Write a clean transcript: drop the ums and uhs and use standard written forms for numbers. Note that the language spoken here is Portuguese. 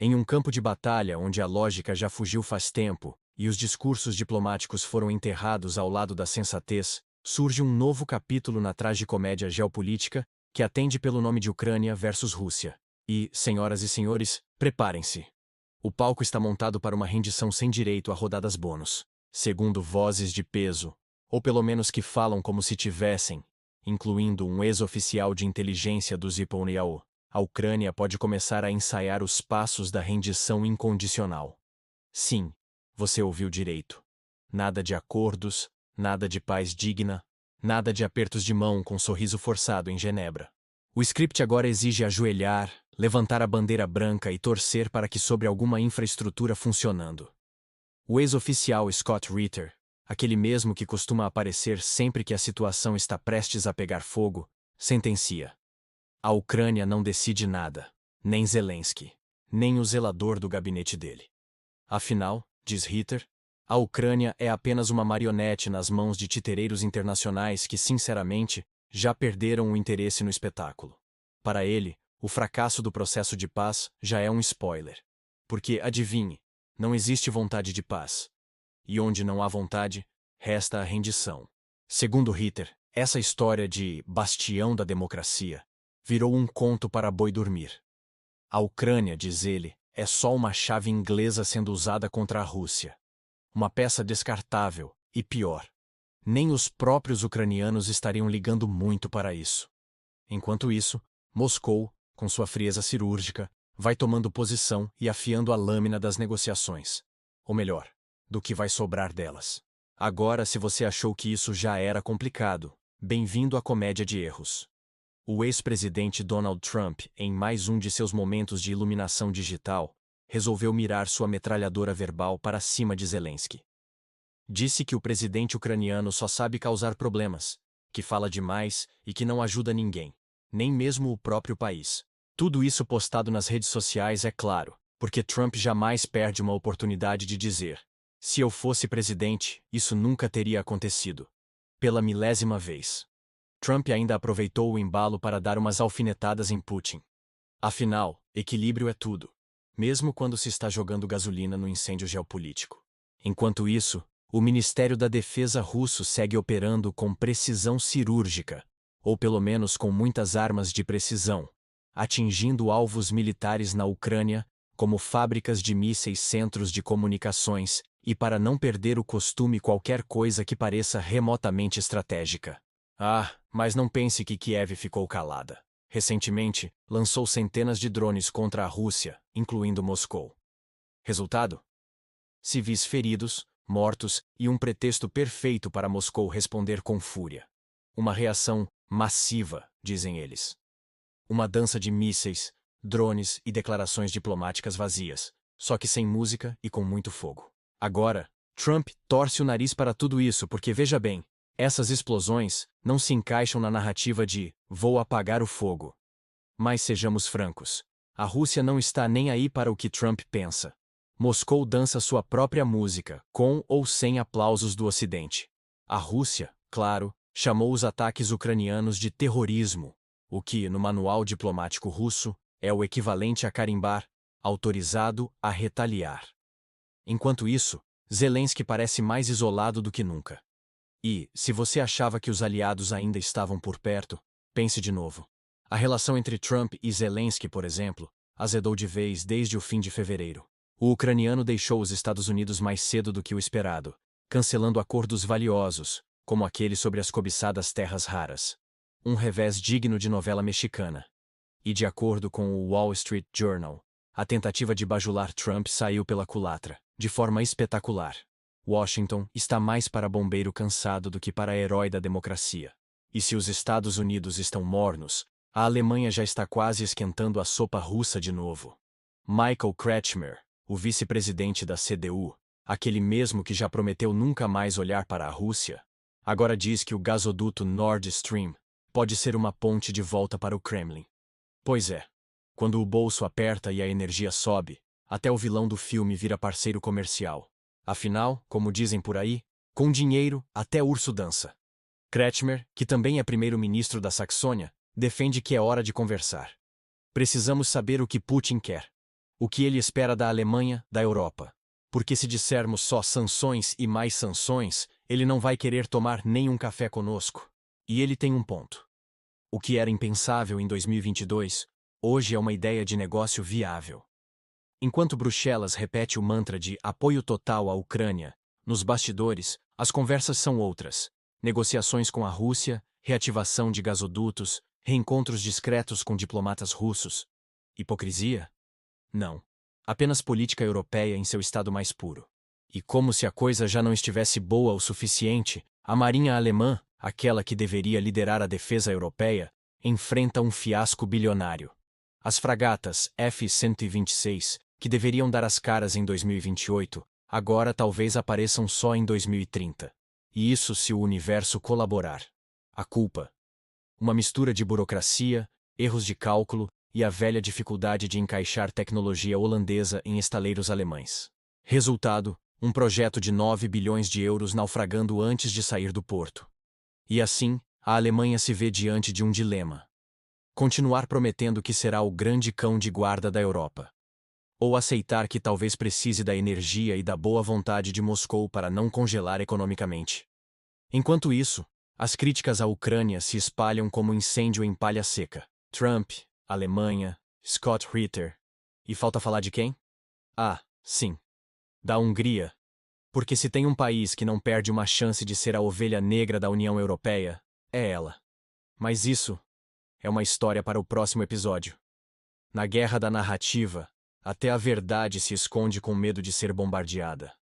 Em um campo de batalha onde a lógica já fugiu faz tempo e os discursos diplomáticos foram enterrados ao lado da sensatez, surge um novo capítulo na tragicomédia geopolítica que atende pelo nome de Ucrânia versus Rússia. E, senhoras e senhores, preparem-se. O palco está montado para uma rendição sem direito a rodadas bônus. Segundo vozes de peso, ou pelo menos que falam como se tivessem, incluindo um ex-oficial de inteligência do ZIPONEAO, a Ucrânia pode começar a ensaiar os passos da rendição incondicional. Sim, você ouviu direito. Nada de acordos, nada de paz digna, nada de apertos de mão com sorriso forçado em Genebra. O script agora exige ajoelhar, levantar a bandeira branca e torcer para que sobre alguma infraestrutura funcionando. O ex-oficial Scott Ritter, aquele mesmo que costuma aparecer sempre que a situação está prestes a pegar fogo, sentencia. A Ucrânia não decide nada, nem Zelensky, nem o zelador do gabinete dele. Afinal, diz Ritter, a Ucrânia é apenas uma marionete nas mãos de titereiros internacionais que, sinceramente, já perderam o interesse no espetáculo. Para ele, o fracasso do processo de paz já é um spoiler. Porque, adivinhe, não existe vontade de paz. E onde não há vontade, resta a rendição. Segundo Ritter, essa história de bastião da democracia virou um conto para boi dormir. A Ucrânia, diz ele, é só uma chave inglesa sendo usada contra a Rússia. Uma peça descartável, e pior, nem os próprios ucranianos estariam ligando muito para isso. Enquanto isso, Moscou, com sua frieza cirúrgica, vai tomando posição e afiando a lâmina das negociações. Ou melhor, do que vai sobrar delas. Agora, se você achou que isso já era complicado, bem-vindo à comédia de erros. O ex-presidente Donald Trump, em mais um de seus momentos de iluminação digital, resolveu mirar sua metralhadora verbal para cima de Zelensky. Disse que o presidente ucraniano só sabe causar problemas, que fala demais e que não ajuda ninguém, nem mesmo o próprio país. Tudo isso postado nas redes sociais, é claro, porque Trump jamais perde uma oportunidade de dizer: se eu fosse presidente, isso nunca teria acontecido. Pela milésima vez. Trump ainda aproveitou o embalo para dar umas alfinetadas em Putin. Afinal, equilíbrio é tudo, mesmo quando se está jogando gasolina no incêndio geopolítico. Enquanto isso, o Ministério da Defesa russo segue operando com precisão cirúrgica, ou pelo menos com muitas armas de precisão, atingindo alvos militares na Ucrânia, como fábricas de mísseis, centros de comunicações, e para não perder o costume qualquer coisa que pareça remotamente estratégica. Ah, mas não pense que Kiev ficou calada. Recentemente, lançou centenas de drones contra a Rússia, incluindo Moscou. Resultado? Civis feridos, mortos e um pretexto perfeito para Moscou responder com fúria. Uma reação massiva, dizem eles. Uma dança de mísseis, drones e declarações diplomáticas vazias, só que sem música e com muito fogo. Agora, Trump torce o nariz para tudo isso porque, veja bem, essas explosões não se encaixam na narrativa de "vou apagar o fogo". Mas sejamos francos, a Rússia não está nem aí para o que Trump pensa. Moscou dança sua própria música, com ou sem aplausos do Ocidente. A Rússia, claro, chamou os ataques ucranianos de terrorismo, o que, no manual diplomático russo, é o equivalente a carimbar "autorizado a retaliar". Enquanto isso, Zelensky parece mais isolado do que nunca. E, se você achava que os aliados ainda estavam por perto, pense de novo. A relação entre Trump e Zelensky, por exemplo, azedou de vez desde o fim de fevereiro. O ucraniano deixou os Estados Unidos mais cedo do que o esperado, cancelando acordos valiosos, como aquele sobre as cobiçadas terras raras. Um revés digno de novela mexicana. E de acordo com o Wall Street Journal, a tentativa de bajular Trump saiu pela culatra, de forma espetacular. Washington está mais para bombeiro cansado do que para herói da democracia. E se os Estados Unidos estão mornos, a Alemanha já está quase esquentando a sopa russa de novo. Michael Kretschmer, o vice-presidente da CDU, aquele mesmo que já prometeu nunca mais olhar para a Rússia, agora diz que o gasoduto Nord Stream pode ser uma ponte de volta para o Kremlin. Pois é, quando o bolso aperta e a energia sobe, até o vilão do filme vira parceiro comercial. Afinal, como dizem por aí, com dinheiro até urso dança. Kretschmer, que também é primeiro-ministro da Saxônia, defende que é hora de conversar. Precisamos saber o que Putin quer. O que ele espera da Alemanha, da Europa. Porque se dissermos só sanções e mais sanções, ele não vai querer tomar nem um café conosco. E ele tem um ponto. O que era impensável em 2022, hoje é uma ideia de negócio viável. Enquanto Bruxelas repete o mantra de apoio total à Ucrânia, nos bastidores, as conversas são outras. Negociações com a Rússia, reativação de gasodutos, reencontros discretos com diplomatas russos. Hipocrisia? Não. Apenas política europeia em seu estado mais puro. E como se a coisa já não estivesse boa o suficiente, a marinha alemã, aquela que deveria liderar a defesa europeia, enfrenta um fiasco bilionário. As fragatas F-126, que deveriam dar as caras em 2028, agora talvez apareçam só em 2030. E isso se o universo colaborar. A culpa? Uma mistura de burocracia, erros de cálculo e a velha dificuldade de encaixar tecnologia holandesa em estaleiros alemães. Resultado: um projeto de 9 bilhões de euros naufragando antes de sair do porto. E assim, a Alemanha se vê diante de um dilema. Continuar prometendo que será o grande cão de guarda da Europa. Ou aceitar que talvez precise da energia e da boa vontade de Moscou para não congelar economicamente. Enquanto isso, as críticas à Ucrânia se espalham como incêndio em palha seca. Trump, Alemanha, Scott Ritter. E falta falar de quem? Ah, sim. Da Hungria. Porque se tem um país que não perde uma chance de ser a ovelha negra da União Europeia, é ela. Mas isso é uma história para o próximo episódio. Na guerra da narrativa, até a verdade se esconde com medo de ser bombardeada.